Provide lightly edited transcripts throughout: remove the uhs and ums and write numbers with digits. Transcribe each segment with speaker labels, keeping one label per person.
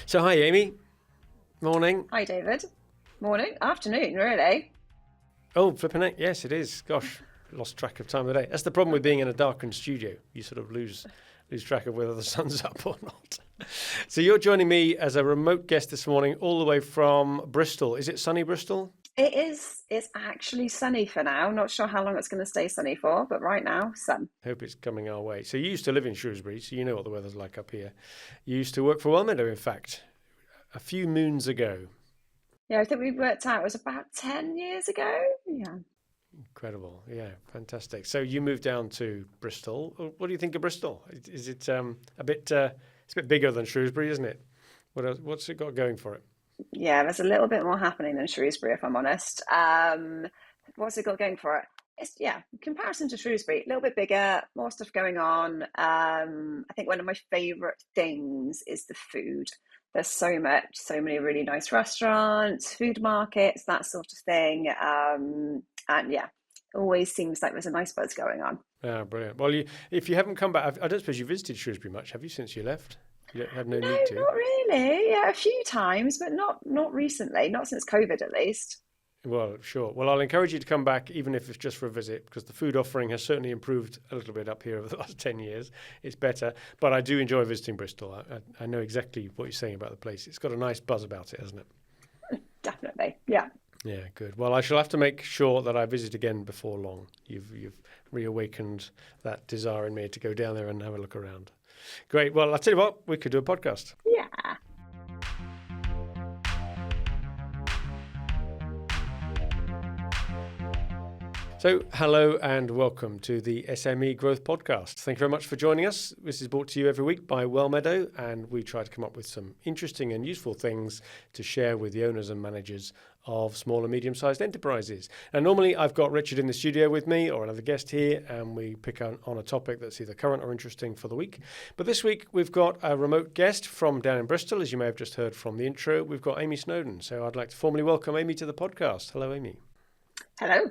Speaker 1: So hi, Amy. Morning.
Speaker 2: Hi, David. Morning, afternoon, really.
Speaker 1: Oh, flipping it. Yes, it is. Gosh, lost track of time of the day. That's the problem with being in a darkened studio. You sort of lose track of whether the sun's up or not. So you're joining me as a remote guest this morning, all the way from Bristol. Is it sunny Bristol?
Speaker 2: It is. It's actually sunny for now. Not sure how long it's going to stay sunny for, but right now, sun.
Speaker 1: Hope it's coming our way. So you used to live in Shrewsbury, so you know what the weather's like up here. You used to work for Wellmeadow, in fact, a few moons ago.
Speaker 2: Yeah, I think we worked out it was about 10 years ago. Yeah.
Speaker 1: Incredible. Yeah, fantastic. So you moved down to Bristol. What do you think of Bristol? Is it a bit, it's a bit bigger than Shrewsbury, isn't it? What's it got going for it?
Speaker 2: Yeah, there's a little bit more happening than Shrewsbury, if I'm honest. What's it got going for it? It's, yeah, in comparison to Shrewsbury, a little bit bigger, more stuff going on. I think one of my favourite things is the food. There's so many really nice restaurants, food markets, that sort of thing. And yeah, always seems like there's a nice buzz going on.
Speaker 1: Ah, brilliant. Well, if you haven't come back, I don't suppose you visited Shrewsbury much, have you, since you left? You don't have no need to.
Speaker 2: No, not really. Yeah, a few times, but not recently, not since COVID at least.
Speaker 1: Well, sure. Well, I'll encourage you to come back, even if it's just for a visit, because the food offering has certainly improved a little bit up here over the last 10 years. It's better. But I do enjoy visiting Bristol. I know exactly what you're saying about the place. It's got a nice buzz about it, hasn't it?
Speaker 2: Definitely, yeah.
Speaker 1: Yeah, good. Well, I shall have to make sure that I visit again before long. You've reawakened that desire in me to go down there and have a look around. Great. Well, I'll tell you what, we could do a podcast.
Speaker 2: Yeah.
Speaker 1: So, hello and welcome to the SME Growth Podcast. Thank you very much for joining us. This is brought to you every week by Wellmeadow, and we try to come up with some interesting and useful things to share with the owners and managers of small and medium-sized enterprises. And normally I've got Richard in the studio with me or another guest here, and we pick on a topic that's either current or interesting for the week. But this week we've got a remote guest from down in Bristol, as you may have just heard from the intro. We've got Amy Snowdon. So I'd like to formally welcome Amy to the podcast. Hello, Amy.
Speaker 2: Hello.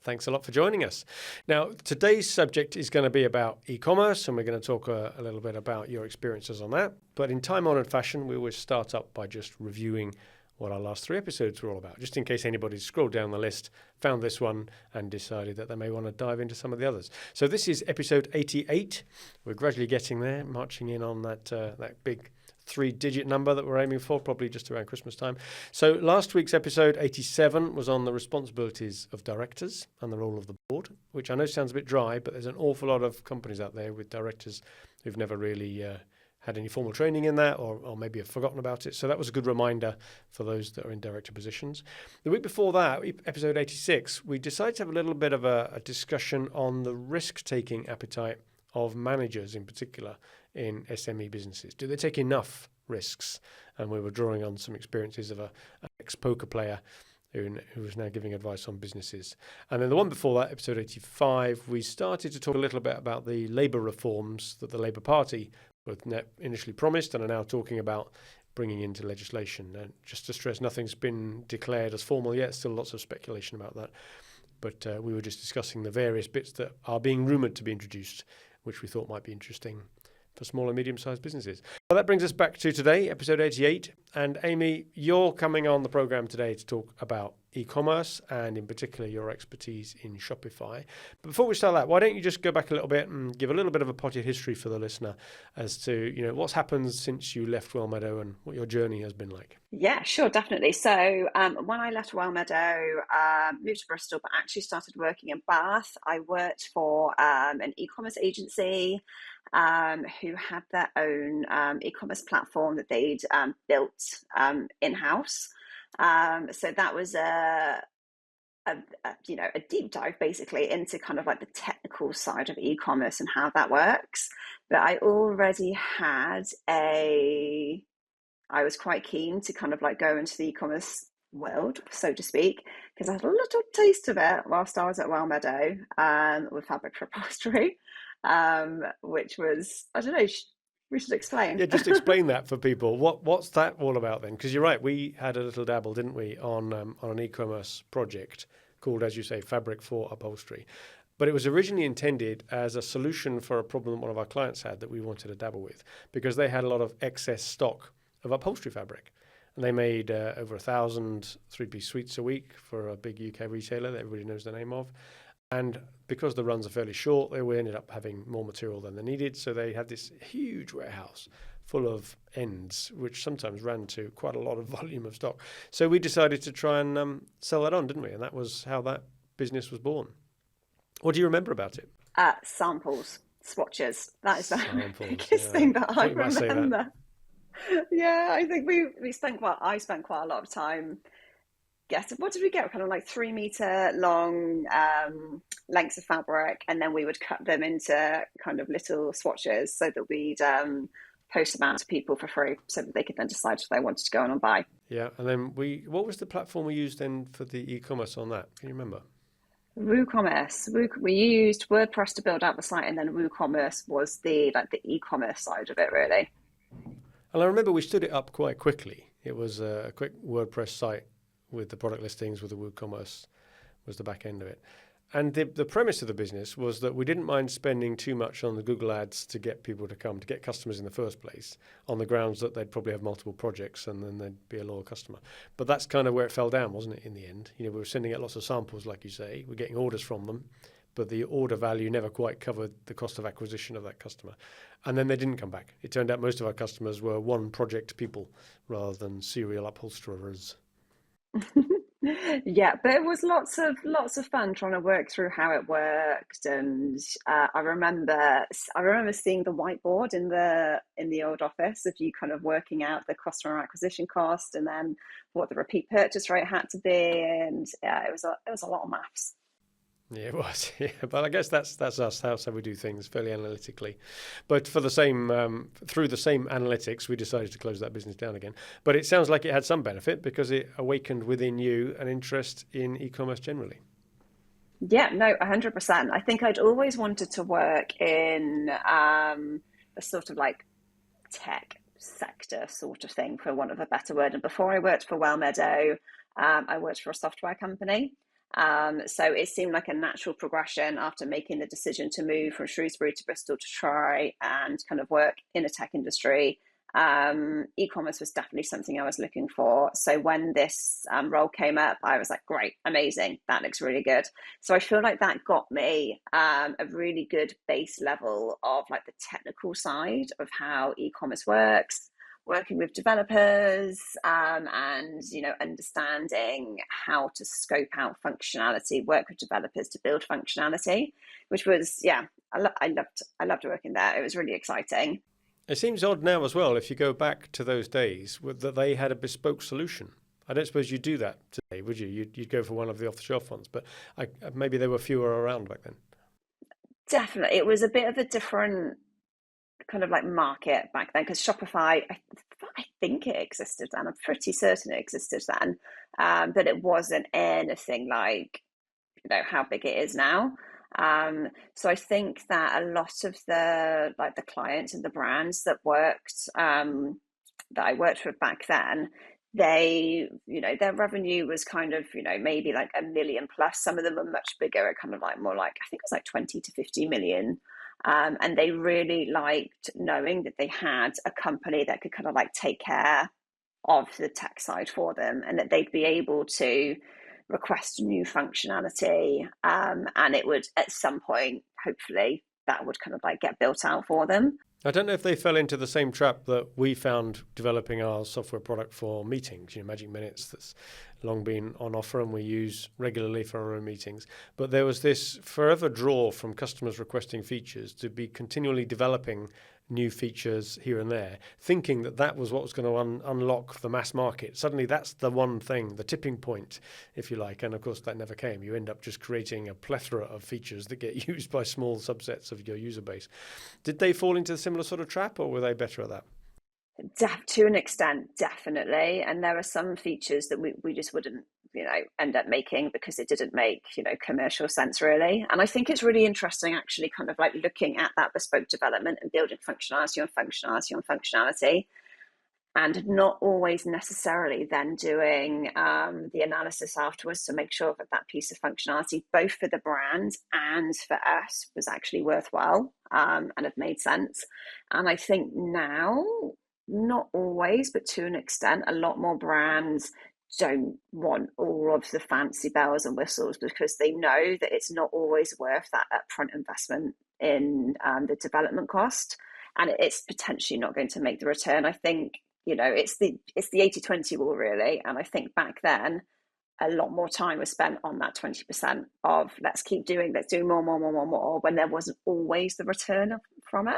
Speaker 1: Thanks a lot for joining us. Now, today's subject is going to be about e-commerce, and we're going to talk a little bit about your experiences on that. But in time-honored fashion, we always start up by just reviewing what our last 3 episodes were all about, just in case anybody's scrolled down the list, found this one, and decided that they may want to dive into some of the others. So this is episode 88. We're gradually getting there, marching in on that big 3-digit number that we're aiming for, probably just around Christmas time. So last week's episode 87 was on the responsibilities of directors and the role of the board, which I know sounds a bit dry, but there's an awful lot of companies out there with directors who've never really had any formal training in that or maybe have forgotten about it. So that was a good reminder for those that are in director positions. The week before that, episode 86, we decided to have a little bit of a discussion on the risk-taking appetite of managers in particular in SME businesses. Do they take enough risks? And we were drawing on some experiences of an ex-poker player who is now giving advice on businesses. And then the one before that, episode 85, we started to talk a little bit about the labour reforms that the Labour Party both initially promised and are now talking about bringing into legislation. And just to stress, nothing's been declared as formal yet, still lots of speculation about that. But we were just discussing the various bits that are being rumoured to be introduced, which we thought might be interesting for small and medium-sized businesses. Well, that brings us back to today, episode 88. And Amy, you're coming on the programme today to talk about e-commerce and in particular your expertise in Shopify. But before we start that, why don't you just go back a little bit and give a little bit of a potted history for the listener as to, what's happened since you left Wellmeadow and what your journey has been like?
Speaker 2: Yeah, sure, definitely. So when I left Wellmeadow, moved to Bristol, but actually started working in Bath. I worked for an e-commerce agency who had their own e-commerce platform that they'd built in-house. So that was a deep dive basically into kind of like the technical side of e-commerce and how that works. But I already had I was quite keen to kind of like go into the e-commerce world, so to speak, because I had a little taste of it whilst I was at Wellmeadow with fabric for upholstery, which was, I don't know, we should explain.
Speaker 1: Yeah, just explain that for people. What's that all about then? Because you're right, we had a little dabble, didn't we, on an e-commerce project called, as you say, Fabric for Upholstery. But it was originally intended as a solution for a problem that one of our clients had that we wanted to dabble with, because they had a lot of excess stock of upholstery fabric. And they made over 1,000 three-piece suites a week for a big UK retailer that everybody knows the name of. And because the runs are fairly short, they ended up having more material than they needed. So they had this huge warehouse full of ends, which sometimes ran to quite a lot of volume of stock. So we decided to try and sell that on, didn't we? And that was how that business was born. What do you remember about it?
Speaker 2: Samples, swatches. That is the biggest
Speaker 1: yeah.
Speaker 2: thing that I
Speaker 1: you might say
Speaker 2: remember. Yeah, I think I spent quite a lot of time. Yes, what did we get? Kind of like 3 meter long lengths of fabric, and then we would cut them into kind of little swatches so that we'd post them out to people for free, so that they could then decide if they wanted to go on and buy.
Speaker 1: Yeah, and then what was the platform we used then for the e-commerce on that? Can you remember?
Speaker 2: WooCommerce. We used WordPress to build out the site, and then WooCommerce was the e-commerce side of it, really.
Speaker 1: And I remember we stood it up quite quickly. It was a quick WordPress site with the product listings, with the WooCommerce was the back end of it. And the premise of the business was that we didn't mind spending too much on the Google ads to get people to come, to get customers in the first place, on the grounds that they'd probably have multiple projects and then they'd be a loyal customer. But that's kind of where it fell down, wasn't it, in the end? We were sending out lots of samples, like you say. We're getting orders from them, but the order value never quite covered the cost of acquisition of that customer. And then they didn't come back. It turned out most of our customers were one project people rather than serial upholsterers.
Speaker 2: Yeah, but it was lots of fun trying to work through how it worked, and I remember seeing the whiteboard in the old office of you kind of working out the customer acquisition cost and then what the repeat purchase rate had to be, and yeah, it was a lot of maths.
Speaker 1: Yeah, it was. Yeah, but I guess that's us. That's how we do things, fairly analytically. But for the same through the same analytics, we decided to close that business down again. But it sounds like it had some benefit because it awakened within you an interest in e-commerce generally.
Speaker 2: Yeah, no, 100%. I think I'd always wanted to work in a sort of like tech sector sort of thing, for want of a better word. And before I worked for Wellmeadow, I worked for a software company. So it seemed like a natural progression after making the decision to move from Shrewsbury to Bristol to try and kind of work in a tech industry. E-commerce was definitely something I was looking for. So when this role came up, I was like, great, amazing, that looks really good. So I feel like that got me a really good base level of like the technical side of how e-commerce works, working with developers, and understanding how to scope out functionality, work with developers to build functionality, which was I loved working there. It was really exciting.
Speaker 1: It seems odd now as well, if you go back to those days, that they had a bespoke solution. I don't suppose you'd do that today, would you? You'd go for one of the off-the-shelf ones, but maybe there were fewer around back then.
Speaker 2: Definitely, it was a bit of a different kind of like market back then, because Shopify, I think it existed then. I'm pretty certain it existed then, but it wasn't anything like how big it is now. So I think that a lot of the clients and the brands that I worked with back then, they, their revenue was kind of, maybe like 1 million plus. Some of them are much bigger, kind of like more like, I think it was like 20 to 50 million. And they really liked knowing that they had a company that could kind of like take care of the tech side for them, and that they'd be able to request new functionality, and it would at some point, hopefully, that would kind of like get built out for them.
Speaker 1: I don't know if they fell into the same trap that we found developing our software product for meetings, Magic Minutes, that's long been on offer and we use regularly for our own meetings. But there was this forever draw from customers requesting features to be continually developing new features here and there, thinking that was what was going to unlock the mass market. Suddenly that's the one thing, the tipping point, if you like. And of course that never came. You end up just creating a plethora of features that get used by small subsets of your user base. Did they fall into a similar sort of trap, or were they better at that?
Speaker 2: To an extent, definitely. And there are some features that we just wouldn't, end up making because it didn't make, commercial sense really. And I think it's really interesting actually kind of like looking at that bespoke development and building functionality on functionality on functionality, and not always necessarily then doing the analysis afterwards to make sure that piece of functionality, both for the brand and for us, was actually worthwhile and had made sense. And I think now not always, but to an extent, a lot more brands don't want all of the fancy bells and whistles because they know that it's not always worth that upfront investment in the development cost, and it's potentially not going to make the return. I think, it's the 80-20 rule really, and I think back then a lot more time was spent on that 20% of let's do more, when there wasn't always the return from it.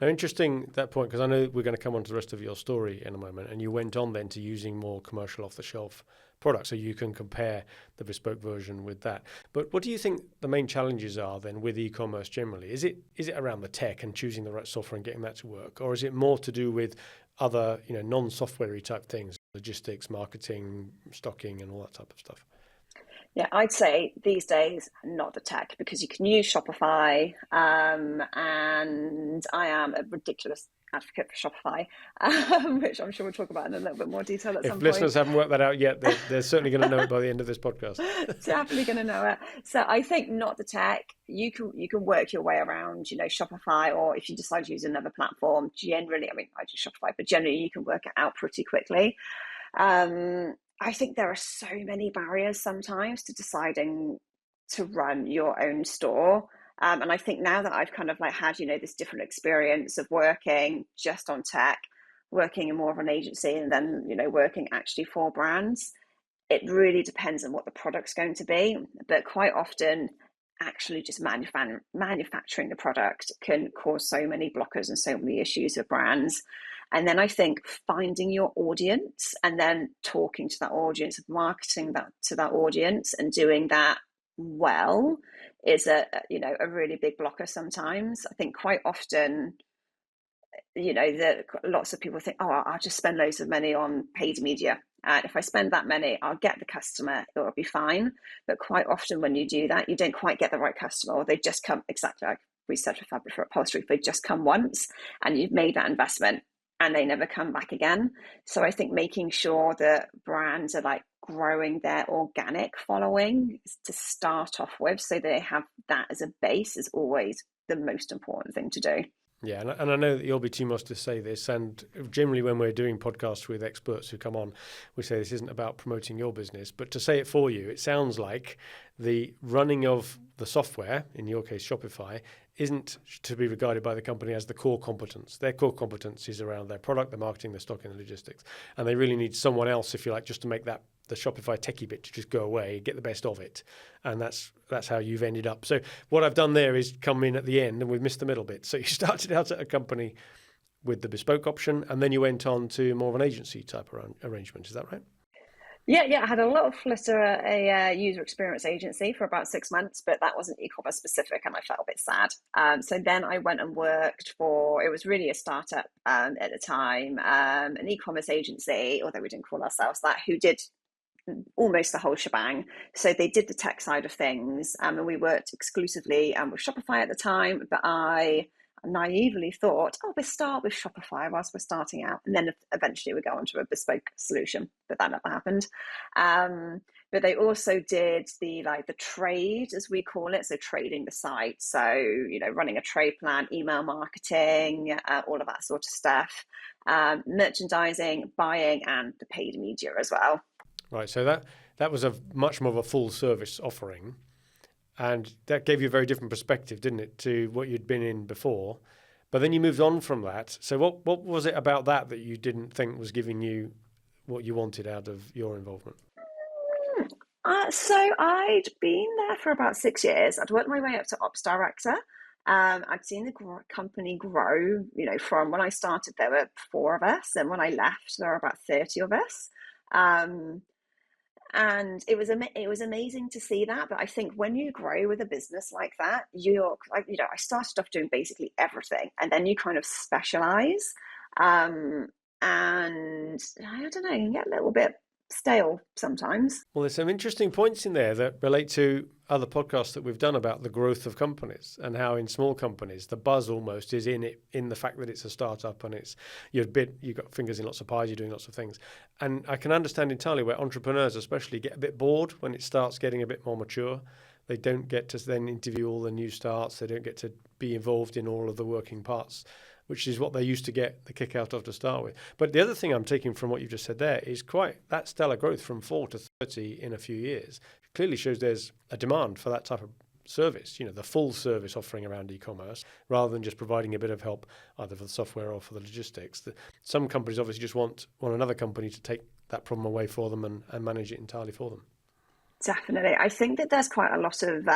Speaker 1: Now, interesting that point, because I know we're going to come on to the rest of your story in a moment, and you went on then to using more commercial off-the-shelf products, so you can compare the bespoke version with that. But what do you think the main challenges are then with e-commerce generally? Is it around the tech and choosing the right software and getting that to work, or is it more to do with other non-software-y type things, logistics, marketing, stocking, and all that type of stuff?
Speaker 2: Yeah, I'd say these days, not the tech, because you can use Shopify, and I am a ridiculous advocate for Shopify, which I'm sure we'll talk about in a little bit more detail at some point.
Speaker 1: If listeners haven't worked that out yet, they're certainly going to know it by the end of this podcast.
Speaker 2: Definitely going to know it. So I think not the tech. You can work your way around, Shopify, or if you decide to use another platform, generally, I do Shopify, but generally you can work it out pretty quickly. I think there are so many barriers sometimes to deciding to run your own store. And I think now that I've kind of had, this different experience of working just on tech, working in more of an agency, and then, working actually for brands, it really depends on what the product's going to be. But quite often, actually just manufacturing the product can cause so many blockers and so many issues with brands. And then I think finding your audience and then talking to that audience, marketing that to that audience and doing that well is a really big blocker sometimes. I think quite often, lots of people think, I'll just spend loads of money on paid media. And if I spend that money, I'll get the customer, it'll be fine. But quite often when you do that, you don't quite get the right customer, or they just come exactly like we said for fabric for upholstery, they just come once and you've made that investment and they never come back again. So I think making sure that brands are growing their organic following to start off with, so they have that as a base, is always the most important thing to do.
Speaker 1: Yeah, and I know that you'll be too much to say this, and generally when we're doing podcasts with experts who come on, we say this isn't about promoting your business, but to say it for you, it sounds like the running of the software, in your case Shopify, isn't to be regarded by the company as the core competence. Their core competence is around their product, their marketing, their stocking, and logistics, and they really need someone else, if you like, just to make that the Shopify techie bit to just go away, get the best of it. And that's how you've ended up. So what I've done there is come in at the end and we've missed the middle bit. So you started out at a company with the bespoke option and then you went on to more of an agency type arrangement. Is that right?
Speaker 2: Yeah. I had a little flitter at a user experience agency for about 6 months, but that wasn't e-commerce specific and I felt a bit sad. So then I went and worked for, it was really a startup at the time, an e-commerce agency, although we didn't call ourselves that, who did almost the whole shebang. So they did the tech side of things, and we worked exclusively with Shopify at the time, but I naively thought, we'll start with Shopify whilst we're starting out, and then eventually we go on to a bespoke solution, but that never happened. But they also did the trade, as we call it, so trading the site, so running a trade plan, email marketing, all of that sort of stuff, merchandising, buying, and the paid media as well.
Speaker 1: Right, so that was a much more of a full service offering, and that gave you a very different perspective, didn't it, to what you'd been in before. But then you moved on from that. So what was it about that you didn't think was giving you what you wanted out of your involvement?
Speaker 2: So I'd been there for about 6 years. I'd worked my way up to ops director. I'd seen the company grow. From when I started, there were 4 of us, and when I left, there were about 30 of us. And it was amazing to see that. But I think when you grow with a business like that, I started off doing basically everything, and then you kind of specialize. And I don't know, you can get a little bit stale sometimes.
Speaker 1: Well, there's some interesting points in there that relate to other podcasts that we've done about the growth of companies and how in small companies the buzz almost is in the fact that it's a startup and you've got fingers in lots of pies, you're doing lots of things. And I can understand entirely where entrepreneurs especially get a bit bored when it starts getting a bit more mature. They don't get to then interview all the new starts. They don't get to be involved in all of the working parts which is what they used to get the kick out of to start with. But the other thing I'm taking from what you've just said there is quite that stellar growth from 4 to 30 in a few years. It clearly shows there's a demand for that type of service, the full service offering around e-commerce, rather than just providing a bit of help either for the software or for the logistics. Some companies obviously just want another company to take that problem away for them and manage it entirely for them.
Speaker 2: Definitely. I think that there's quite a lot of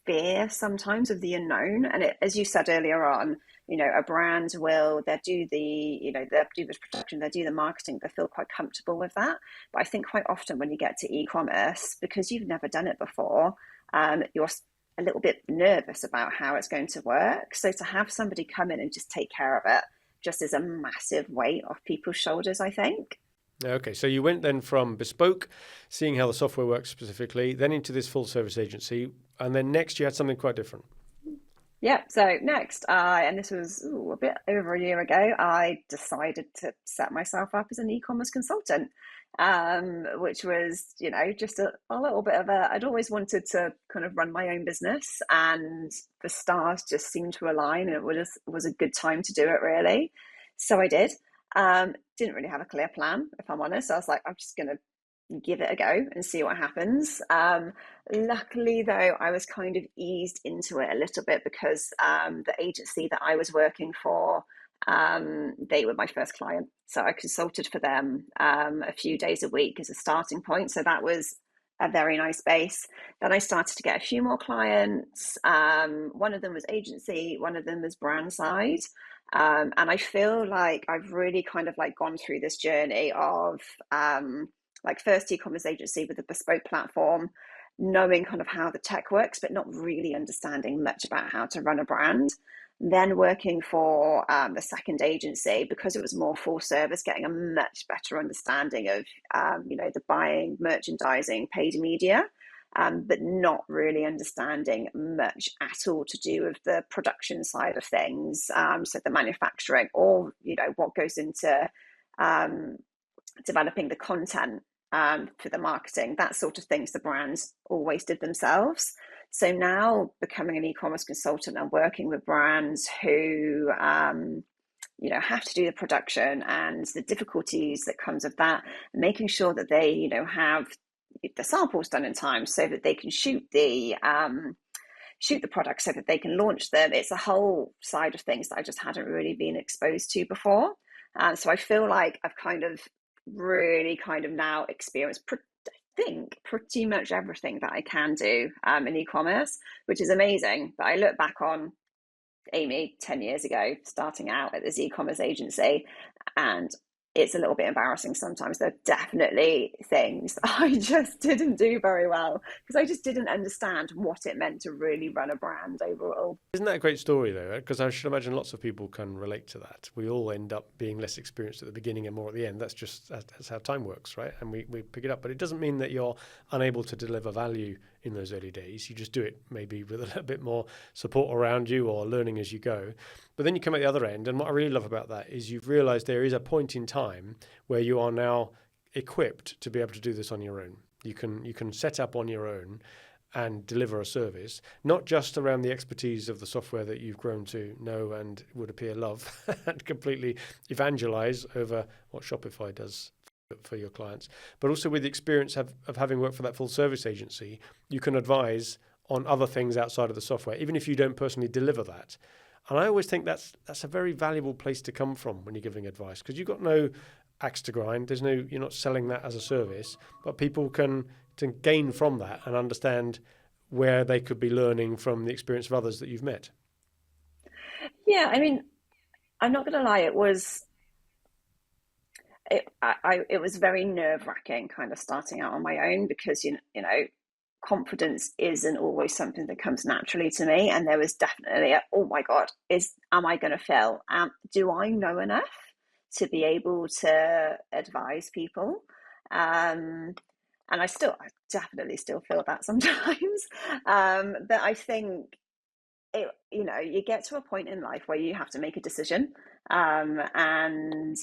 Speaker 2: fear sometimes of the unknown. And as you said earlier on, a brand they'll do the production, they'll do the marketing, they feel quite comfortable with that. But I think quite often when you get to e-commerce, because you've never done it before, you're a little bit nervous about how it's going to work. So to have somebody come in and just take care of it just is a massive weight off people's shoulders, I think.
Speaker 1: Okay, so you went then from bespoke, seeing how the software works specifically, then into this full service agency, and then next you had something quite different.
Speaker 2: Yeah, so next, and this was a bit over a year ago, I decided to set myself up as an e-commerce consultant, which was, just a little bit of I'd always wanted to kind of run my own business, and the stars just seemed to align, and it was a good time to do it, really. So I did. Didn't really have a clear plan, if I'm honest. I was like, I'm just going to give it a go and see what happens. Luckily, though, I was kind of eased into it a little bit because the agency that I was working for, they were my first client. So I consulted for them a few days a week as a starting point. So that was a very nice base. Then I started to get a few more clients. One of them was agency, one of them was brand side. And I feel like I've really kind of gone through this journey of first e-commerce agency with a bespoke platform, knowing kind of how the tech works, but not really understanding much about how to run a brand. Then working for the second agency, because it was more full service, getting a much better understanding of, the buying, merchandising, paid media, but not really understanding much at all to do with the production side of things. So the manufacturing or, what goes into developing the content for the marketing, that sort of things the brands always did themselves. So now becoming an e-commerce consultant and working with brands who, have to do the production and the difficulties that comes of that, making sure that they, have the samples done in time so that they can shoot the product so that they can launch them. It's a whole side of things that I just hadn't really been exposed to before. So I feel like I've kind of really kind of now experienced pretty much everything that I can do in e-commerce, which is amazing. But I look back on Amy 10 years ago, starting out at this e-commerce agency, and it's a little bit embarrassing sometimes. There are definitely things I just didn't do very well because I just didn't understand what it meant to really run a brand overall.
Speaker 1: Isn't that a great story, though? Because I should imagine lots of people can relate to that. We all end up being less experienced at the beginning and more at the end. That's how time works, right? And we pick it up. But it doesn't mean that you're unable to deliver value in those early days. You just do it maybe with a little bit more support around you or learning as you go. But then you come at the other end. And what I really love about that is you've realized there is a point in time where you are now equipped to be able to do this on your own. You can set up on your own and deliver a service, not just around the expertise of the software that you've grown to know and would appear love and completely evangelize over what Shopify does for your clients, but also with the experience of having worked for that full service agency, you can advise on other things outside of the software, even if you don't personally deliver that. And I always think that's a very valuable place to come from when you're giving advice, because you've got no axe to grind. You're not selling that as a service, but people can to gain from that and understand where they could be learning from the experience of others that you've met.
Speaker 2: Yeah, I mean, I'm not going to lie, it was very nerve-wracking kind of starting out on my own because, confidence isn't always something that comes naturally to me. And there was definitely oh my God, am I going to fail? Do I know enough to be able to advise people? And I definitely still feel that sometimes. But I think you get to a point in life where you have to make a decision. And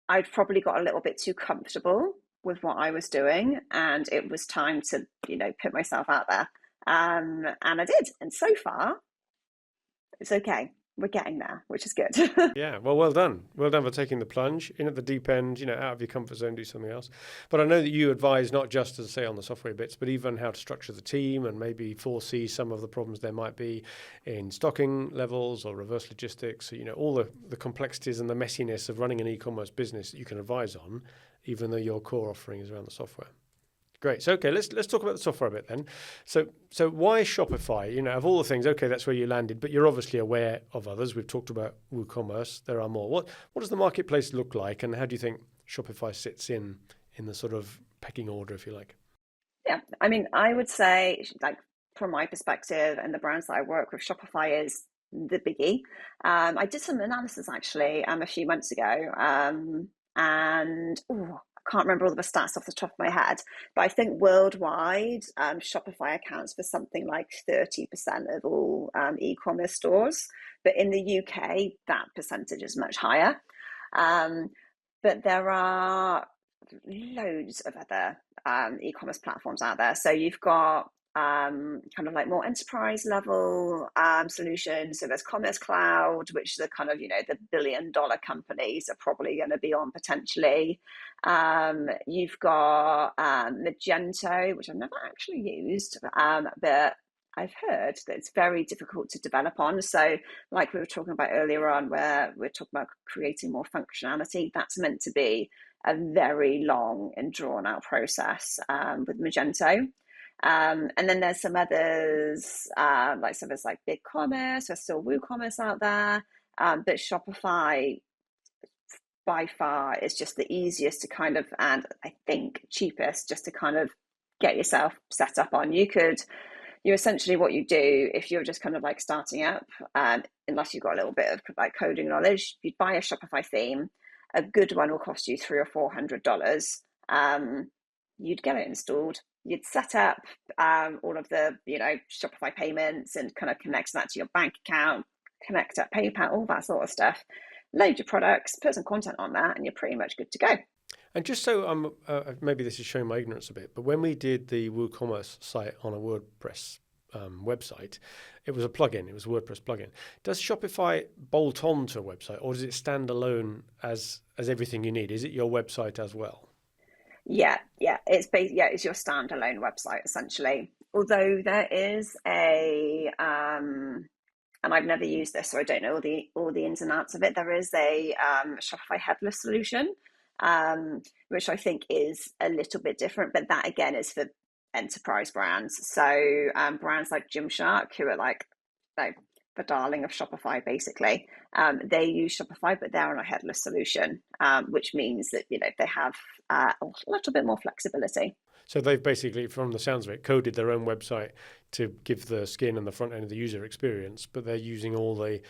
Speaker 2: I'd probably got a little bit too comfortable with what I was doing, and it was time to, put myself out there. And I did. And so far, it's okay. we're getting there, which is good.
Speaker 1: Yeah, well done. Well done for taking the plunge in at the deep end, out of your comfort zone, do something else. But I know that you advise not just, as I say, on the software bits, but even how to structure the team and maybe foresee some of the problems there might be in stocking levels or reverse logistics. So, all the complexities and the messiness of running an e-commerce business that you can advise on, even though your core offering is around the software. Great. So, okay, let's talk about the software a bit then. So why Shopify? Of all the things, okay, that's where you landed, but you're obviously aware of others. We've talked about WooCommerce. There are more. What does the marketplace look like, and how do you think Shopify sits in the sort of pecking order, if you like?
Speaker 2: Yeah, I mean, I would say, like, from my perspective and the brands that I work with, Shopify is the biggie. I did some analysis actually a few months ago, and I can't remember all the stats off the top of my head, but I think worldwide, Shopify accounts for something like 30% of all e-commerce stores. But in the UK, that percentage is much higher. But there are loads of other e-commerce platforms out there. So you've got kind of like more enterprise level solutions. So there's Commerce Cloud, which the kind of, the $billion companies are probably going to be on potentially. You've got Magento, which I've never actually used, but I've heard that it's very difficult to develop on. So like we were talking about earlier on, where we're talking about creating more functionality, that's meant to be a very long and drawn out process with Magento. And then there's some others, there's like BigCommerce, there's still WooCommerce out there, but Shopify by far is just the easiest to kind of, and I think cheapest, just to kind of get yourself set up on. You essentially, what you do if you're just kind of like starting up, unless you've got a little bit of like coding knowledge, you'd buy a Shopify theme. A good one will cost you $300 or $400. You'd get it installed. You'd set up all of the, Shopify payments and kind of connect that to your bank account, connect up PayPal, all that sort of stuff. Load your products, put some content on that, and you're pretty much good to go.
Speaker 1: And just so maybe this is showing my ignorance a bit, but when we did the WooCommerce site on a WordPress website, it was a plugin. It was a WordPress plugin. Does Shopify bolt on to a website, or does it stand alone as everything you need? Is it your website as well?
Speaker 2: Yeah. It's your standalone website essentially. Although there is a and I've never used this, so I don't know all the ins and outs of it. There is a Shopify headless solution, which I think is a little bit different, but that again is for enterprise brands. So brands like Gymshark, who are like the darling of Shopify, basically, they use Shopify, but they're on a headless solution, which means that they have a little bit more flexibility.
Speaker 1: So they've basically, from the sounds of it, coded their own website to give the skin and the front end of the user experience, but they're using all the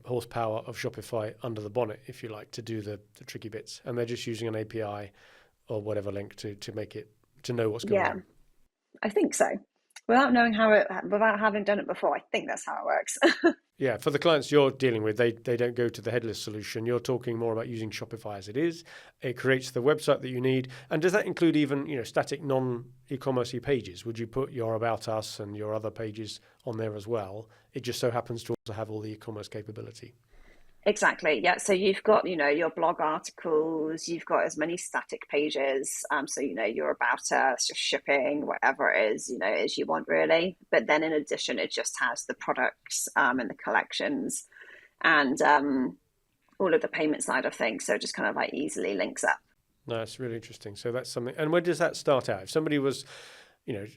Speaker 1: horsepower of Shopify under the bonnet, if you like, to do the tricky bits. And they're just using an API or whatever link to make it, to know what's going on.
Speaker 2: I think so. Without having done it before, I think that's how it works.
Speaker 1: Yeah, for the clients you're dealing with, they don't go to the headless solution. You're talking more about using Shopify as it is. It creates the website that you need. And does that include even, static non-e-commerce pages? Would you put your About Us and your other pages on there as well? It just so happens to also have all the e-commerce capability.
Speaker 2: Exactly. Yeah. So you've got, your blog articles, you've got as many static pages. So, your About Us, your shipping, whatever it is, as you want really. But then in addition, it just has the products and the collections and all of the payment side of things. So it just kind of like easily links up.
Speaker 1: No, that's really interesting. So that's something. And where does that start out? If somebody was,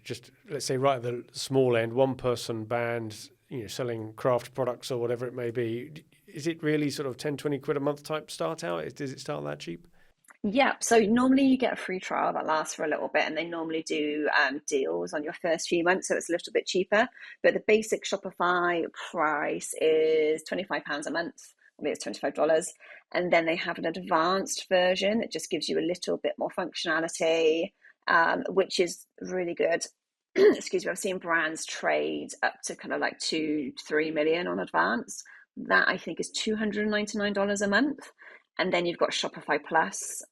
Speaker 1: just let's say right at the small end, one person band, selling craft products or whatever it may be, is it really sort of 10, 20 quid a month type start out? Does it start that cheap?
Speaker 2: Yeah. So normally you get a free trial that lasts for a little bit, and they normally do deals on your first few months. So it's a little bit cheaper, but the basic Shopify price is £25 a month. I mean, it's $25. And then they have an advanced version that just gives you a little bit more functionality, which is really good. Excuse me. I've seen brands trade up to kind of like 2-3 million on advance. That I think is $299 a month. And then you've got Shopify Plus,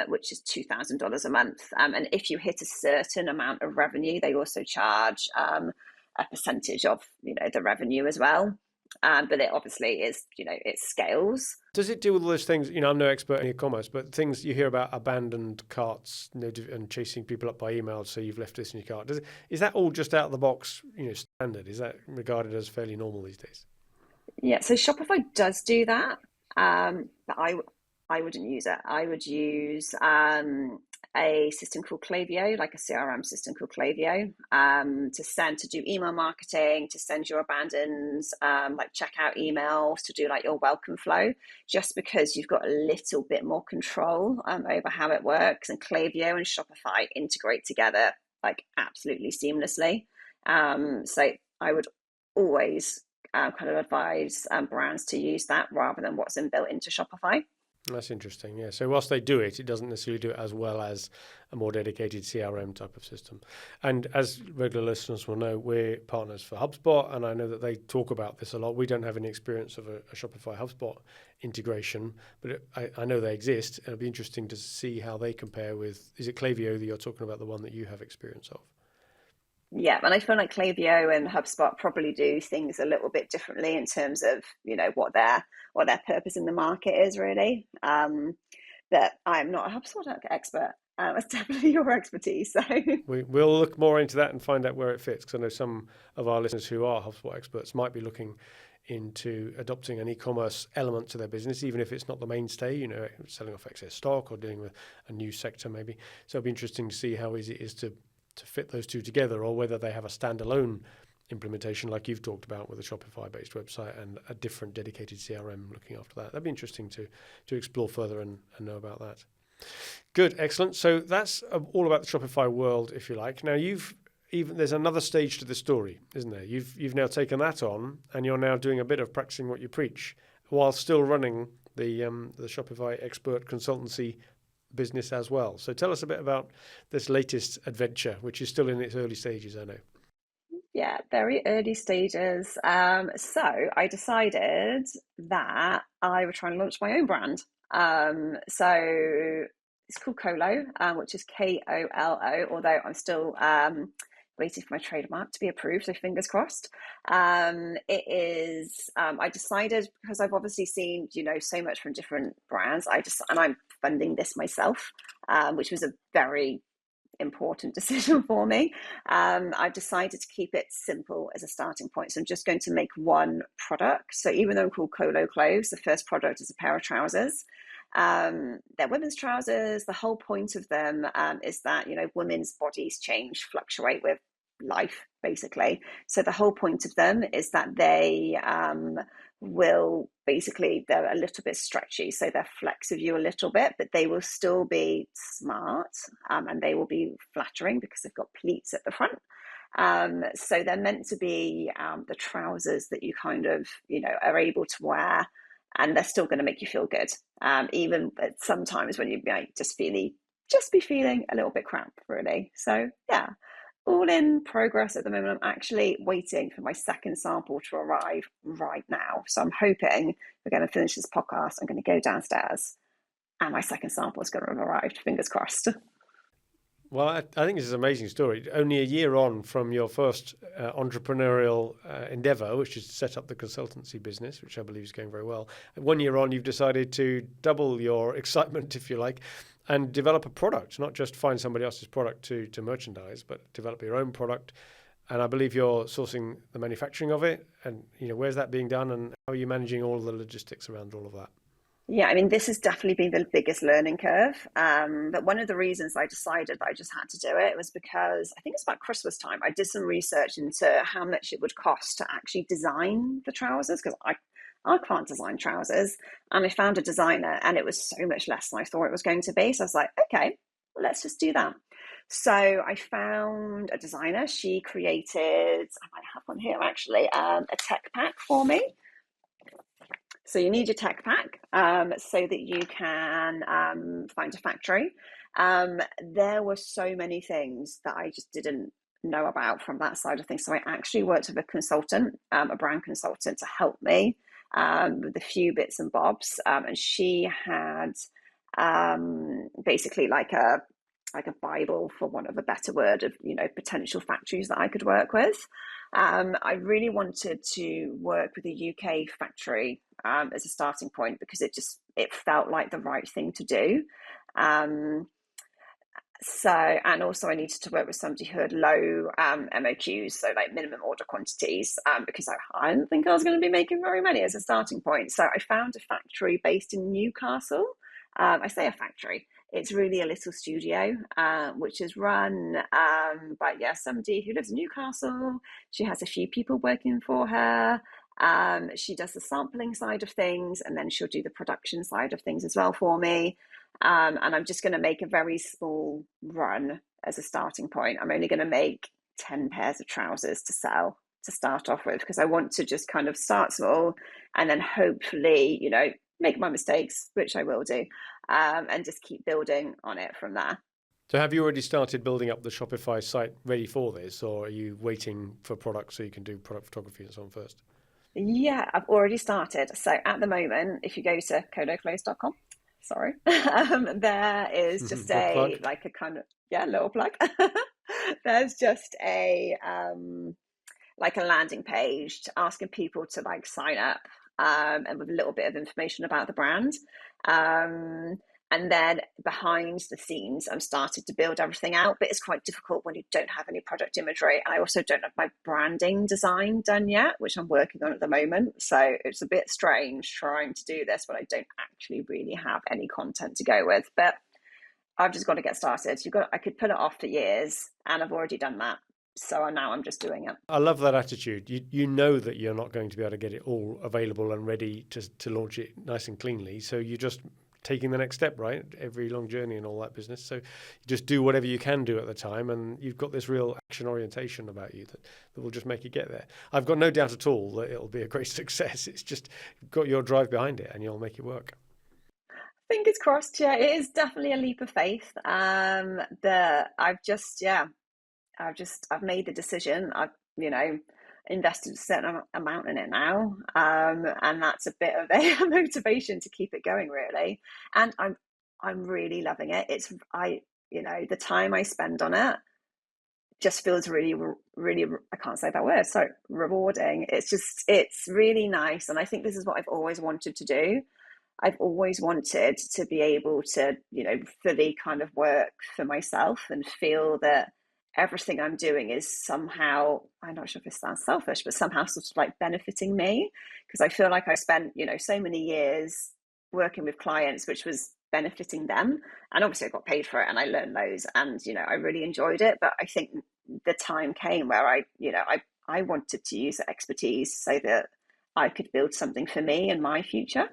Speaker 2: which is $2,000 a month. And if you hit a certain amount of revenue, they also charge a percentage of the revenue as well. But it obviously is, it scales.
Speaker 1: Does it do all those things? I'm no expert in e-commerce, but things you hear about abandoned carts, and chasing people up by email, so you've left this in your cart. Is that all just out of the box, standard? Is that regarded as fairly normal these days?
Speaker 2: Yeah, so Shopify does do that, but I wouldn't use it. I would use a system called Klaviyo, like a CRM system called Klaviyo, to do email marketing, to send your abandons, like checkout emails, to do like your welcome flow, just because you've got a little bit more control over how it works. And Klaviyo and Shopify integrate together like absolutely seamlessly. So I would always kind of advise brands to use that rather than what's inbuilt into Shopify.
Speaker 1: That's interesting. Yeah. So whilst they do it, it doesn't necessarily do it as well as a more dedicated CRM type of system. And as regular listeners will know, we're partners for HubSpot, and I know that they talk about this a lot. We don't have any experience of a Shopify HubSpot integration, but I know they exist. It'll be interesting to see how they compare with, is it Klaviyo that you're talking about, the one that you have experience of?
Speaker 2: Yeah, and I feel like Klaviyo and HubSpot probably do things a little bit differently in terms of, what their purpose in the market is really. But I'm not a HubSpot expert. It's definitely your expertise. So
Speaker 1: we'll look more into that and find out where it fits, because I know some of our listeners who are HubSpot experts might be looking into adopting an e-commerce element to their business, even if it's not the mainstay, selling off excess stock or dealing with a new sector maybe. So it'll be interesting to see how easy it is to fit those two together, or whether they have a standalone implementation like you've talked about with a Shopify-based website and a different dedicated CRM looking after that. That'd be interesting to explore further and know about that. Good, excellent. So that's all about the Shopify world, if you like. Now there's another stage to the story, isn't there? You've now taken that on, and you're now doing a bit of practicing what you preach while still running the Shopify expert consultancy business as well. So tell us a bit about this latest adventure, which is still in its early stages, I know.
Speaker 2: Yeah, very early stages. So I decided that I would try and launch my own brand. So it's called Colo, which is KOLO, although I'm still waiting for my trademark to be approved, so fingers crossed. It is, I decided, because I've obviously seen, so much from different brands, and I'm funding this myself, which was a very important decision for me. I've decided to keep it simple as a starting point. So I'm just going to make one product. So even though I'm called Colo Clothes, the first product is a pair of trousers. They're women's trousers. The whole point of them is that, women's bodies change, fluctuate with life, basically. So the whole point of them is that they they're a little bit stretchy, so they'll flex with you a little bit, but they will still be smart, and they will be flattering because they've got pleats at the front. So they're meant to be the trousers that you kind of, are able to wear, and they're still going to make you feel good, even sometimes when you might just be feeling a little bit crap, really. So yeah, all in progress at the moment. I'm actually waiting for my second sample to arrive right now. So I'm hoping we're going to finish this podcast. I'm going to go downstairs and my second sample is going to have arrived. Fingers crossed.
Speaker 1: Well, I think this is an amazing story. Only a year on from your first entrepreneurial endeavor, which is to set up the consultancy business, which I believe is going very well. 1 year on, you've decided to double your excitement, if you like, and develop a product, not just find somebody else's product to merchandise, but develop your own product. And I believe you're sourcing the manufacturing of it. And, where's that being done, and how are you managing all the logistics around all of that?
Speaker 2: Yeah, I mean, this has definitely been the biggest learning curve. But one of the reasons I decided that I just had to do it was because I think it's about Christmas time. I did some research into how much it would cost to actually design the trousers, because I can't design trousers. And I found a designer, and it was so much less than I thought it was going to be. So I was like, okay, well, let's just do that. So I found a designer. She created, I might have one here actually, a tech pack for me. So you need your tech pack so that you can find a factory. There were so many things that I just didn't know about from that side of things. So I actually worked with a consultant, a brand consultant, to help me with a few bits and bobs. And she had basically like a Bible, for want of a better word, of potential factories that I could work with. I really wanted to work with a UK factory as a starting point because it felt like the right thing to do. And also I needed to work with somebody who had low MOQs, so like minimum order quantities, because I didn't think I was going to be making very many as a starting point. So I found a factory based in Newcastle. I say a factory. It's really a little studio, which is run by somebody who lives in Newcastle. She has a few people working for her. She does the sampling side of things, and then she'll do the production side of things as well for me. And I'm just going to make a very small run as a starting point. I'm only going to make 10 pairs of trousers to sell to start off with, because I want to just kind of start small and then hopefully, make my mistakes, which I will do, and just keep building on it from there.
Speaker 1: So have you already started building up the Shopify site ready for this, or are you waiting for products so you can do product photography and so on first?
Speaker 2: Yeah, I've already started. So at the moment, if you go to kodoclothes.com, sorry, there is just a little plug. There's just a like a landing page asking people to like sign up, and with a little bit of information about the brand. And then behind the scenes, I'm starting to build everything out, but it's quite difficult when you don't have any product imagery. And I also don't have my branding design done yet, which I'm working on at the moment. So it's a bit strange trying to do this, but I don't actually really have any content to go with. But I've just got to get started. I could put it off for years, and I've already done that. So now I'm just doing it.
Speaker 1: I love that attitude. You know that you're not going to be able to get it all available and ready to launch it nice and cleanly. So you're just taking the next step, right? Every long journey and all that business. So you just do whatever you can do at the time, and you've got this real action orientation about you that will just make you get there. I've got no doubt at all that it'll be a great success. It's just you've got your drive behind it and you'll make it work.
Speaker 2: Fingers crossed. Yeah, it is definitely a leap of faith. I've made the decision. I've, invested a certain amount in it now. And that's a bit of a motivation to keep it going, really. And I'm really loving it. The time I spend on it just feels really, really, I can't say that word, so rewarding. It's really nice. And I think this is what I've always wanted to do. I've always wanted to be able to, fully kind of work for myself and feel that everything I'm doing is somehow, I'm not sure if it sounds selfish, but somehow sort of like benefiting me, because I feel like I spent, so many years working with clients, which was benefiting them. And obviously I got paid for it and I learned loads and, I really enjoyed it. But I think the time came where I wanted to use the expertise so that I could build something for me and my future.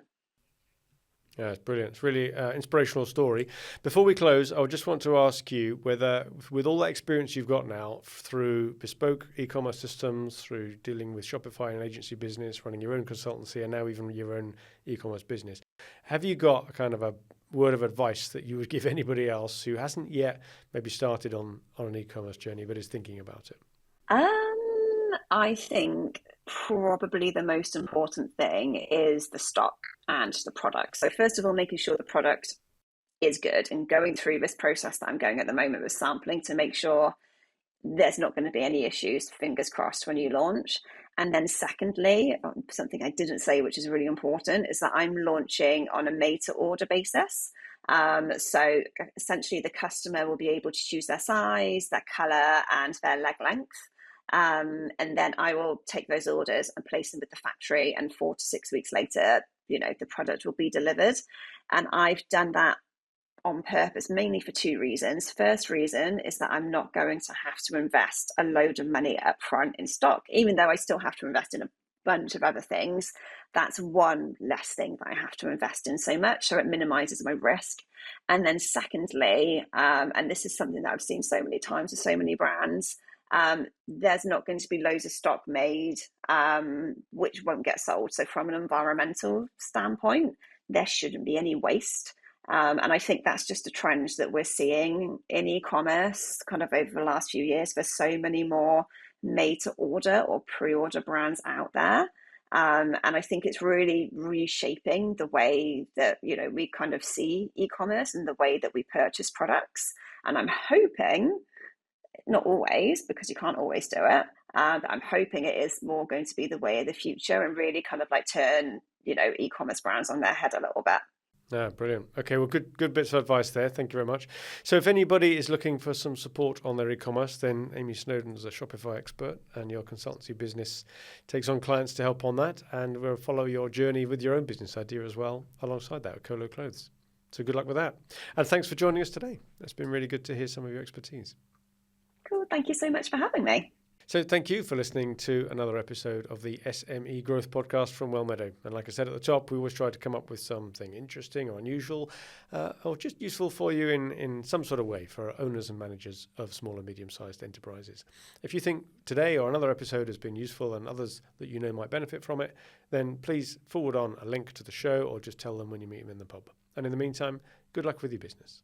Speaker 1: Yeah, it's brilliant. It's really inspirational story. Before we close, I just want to ask you whether, with all that experience you've got now through bespoke e-commerce systems, through dealing with Shopify and agency business, running your own consultancy, and now even your own e-commerce business, have you got a kind of a word of advice that you would give anybody else who hasn't yet maybe started on an e-commerce journey but is thinking about it?
Speaker 2: I think probably the most important thing is the stock and the product. So first of all, making sure the product is good and going through this process that I'm going at the moment with sampling to make sure there's not going to be any issues, fingers crossed, when you launch. And then secondly, something I didn't say, which is really important, is that I'm launching on a made to order basis. So essentially the customer will be able to choose their size, their color and their leg length. And then I will take those orders and place them with the factory, and 4 to 6 weeks later, the product will be delivered. And I've done that on purpose, mainly for two reasons. First reason is that I'm not going to have to invest a load of money up front in stock, even though I still have to invest in a bunch of other things. That's one less thing that I have to invest in so much, so it minimizes my risk. And then secondly, and this is something that I've seen so many times with so many brands, there's not going to be loads of stock made which won't get sold. So from an environmental standpoint, there shouldn't be any waste. And I think that's just a trend that we're seeing in e-commerce kind of over the last few years. There's so many more made to order or pre-order brands out there. And I think it's really reshaping the way that, we kind of see e-commerce and the way that we purchase products. And I'm hoping, not always, because you can't always do it, But I'm hoping it is more going to be the way of the future and really kind of like turn, e-commerce brands on their head a little bit.
Speaker 1: Brilliant. Okay, well, good bits of advice there. Thank you very much. So if anybody is looking for some support on their e-commerce, then Amy Snowdon is a Shopify expert, and your consultancy business takes on clients to help on that, and we'll follow your journey with your own business idea as well alongside that with Colo Clothes. So good luck with that. And thanks for joining us today. It's been really good to hear some of your expertise.
Speaker 2: Cool. Thank you so much for having me.
Speaker 1: So thank you for listening to another episode of the SME Growth Podcast from Wellmeadow. And like I said at the top, we always try to come up with something interesting or unusual or just useful for you in some sort of way for owners and managers of small and medium-sized enterprises. If you think today or another episode has been useful and others that you know might benefit from it, then please forward on a link to the show or just tell them when you meet them in the pub. And in the meantime, good luck with your business.